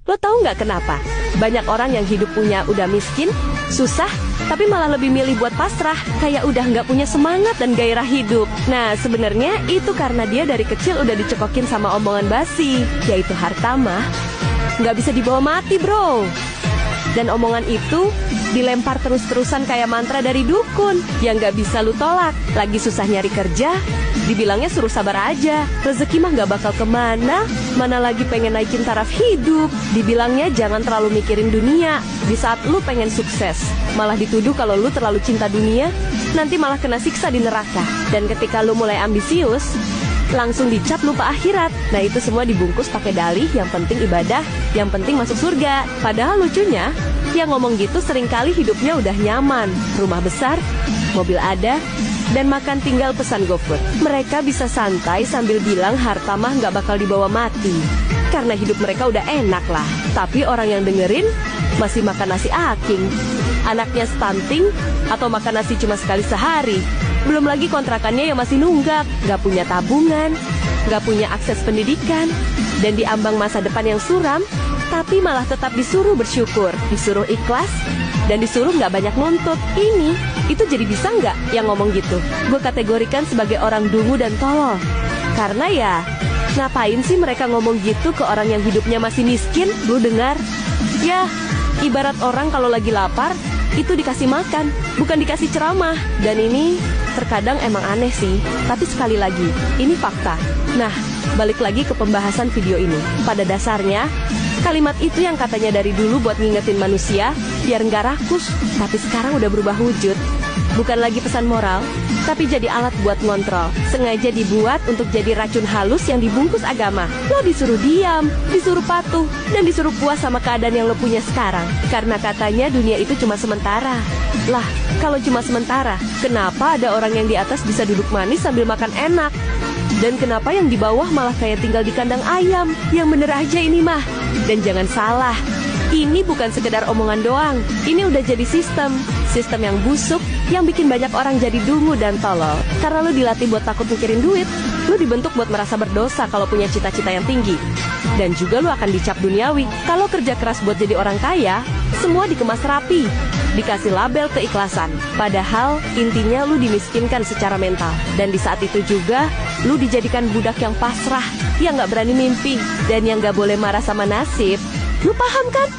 Lo tahu nggak kenapa? Banyak orang yang hidupnya udah miskin, susah, tapi malah lebih milih buat pasrah, kayak udah nggak punya semangat dan gairah hidup. Nah, sebenarnya itu karena dia dari kecil udah dicekokin sama omongan basi, yaitu harta mah nggak bisa dibawa mati, bro. Dan omongan itu dilempar terus-terusan kayak mantra dari dukun yang gak bisa lu tolak. Lagi susah nyari kerja, dibilangnya suruh sabar aja. Rezeki mah gak bakal kemana, mana lagi pengen naikin taraf hidup. Dibilangnya jangan terlalu mikirin dunia di saat lu pengen sukses. Malah dituduh kalau lu terlalu cinta dunia, nanti malah kena siksa di neraka. Dan ketika lu mulai ambisius, langsung dicap lupa akhirat. Nah, itu semua dibungkus pakai dalih yang penting ibadah, yang penting masuk surga. Padahal lucunya, yang ngomong gitu seringkali hidupnya udah nyaman, rumah besar, mobil ada, dan makan tinggal pesan GoFood. Mereka bisa santai sambil bilang harta mah nggak bakal dibawa mati, karena hidup mereka udah enak lah. Tapi orang yang dengerin masih makan nasi aking, anaknya stunting, atau makan nasi cuma sekali sehari. Belum lagi kontrakannya yang masih nunggak, gak punya tabungan, gak punya akses pendidikan, dan diambang masa depan yang suram, tapi malah tetap disuruh bersyukur, disuruh ikhlas, dan disuruh gak banyak nuntut. Itu jadi bisa nggak yang ngomong gitu? Gue kategorikan sebagai orang dungu dan tolol. Karena ya, ngapain sih mereka ngomong gitu ke orang yang hidupnya masih miskin? Lu dengar? Ya, ibarat orang kalau lagi lapar, itu dikasih makan, bukan dikasih ceramah. Dan ini terkadang emang aneh sih, tapi sekali lagi, ini fakta. Nah, balik lagi ke pembahasan video ini. Pada dasarnya, kalimat itu yang katanya dari dulu buat ngingetin manusia, biar nggak rakus, tapi sekarang udah berubah wujud. Bukan lagi pesan moral, tapi jadi alat buat ngontrol. Sengaja dibuat untuk jadi racun halus yang dibungkus agama. Lo disuruh diam, disuruh patuh, dan disuruh puas sama keadaan yang lo punya sekarang. Karena katanya dunia itu cuma sementara. Lah, kalau cuma sementara, kenapa ada orang yang di atas bisa duduk manis sambil makan enak? Dan kenapa yang di bawah malah kayak tinggal di kandang ayam? Yang bener aja ini mah. Dan jangan salah, ini bukan sekedar omongan doang. Ini udah jadi sistem yang busuk, yang bikin banyak orang jadi dungu dan tolol. Karena lu dilatih buat takut mikirin duit, lu dibentuk buat merasa berdosa kalau punya cita-cita yang tinggi. Dan juga lu akan dicap duniawi. Kalau kerja keras buat jadi orang kaya, semua dikemas rapi, dikasih label keikhlasan. Padahal intinya lu dimiskinkan secara mental. Dan di saat itu juga, lu dijadikan budak yang pasrah, yang gak berani mimpi, dan yang gak boleh marah sama nasib. Lu paham kan?